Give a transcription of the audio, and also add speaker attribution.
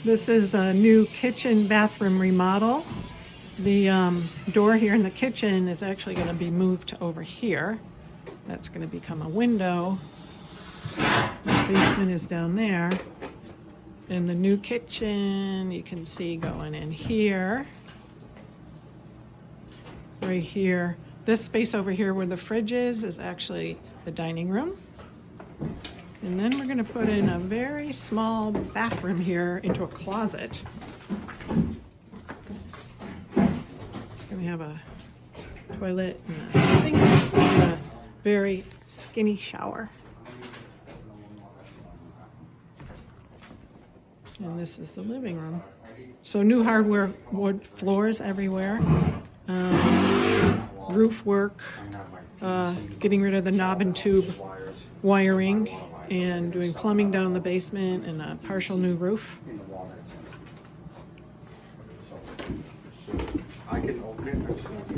Speaker 1: This is a new kitchen bathroom remodel. The door here in the kitchen is actually going to be moved to over here. That's going to become a window. The basement is down there. And the new kitchen, you can see going in here. Right here. This space over here where the fridge is actually the dining room. And then we're going to put in a very small bathroom here into a closet. It's going to have a toilet and a sink and a very skinny shower. And this is the living room. So new hardware wood floors everywhere. Roof work, getting rid of the knob and tube wiring, and doing plumbing down the basement and a partial new roof.
Speaker 2: I can open it.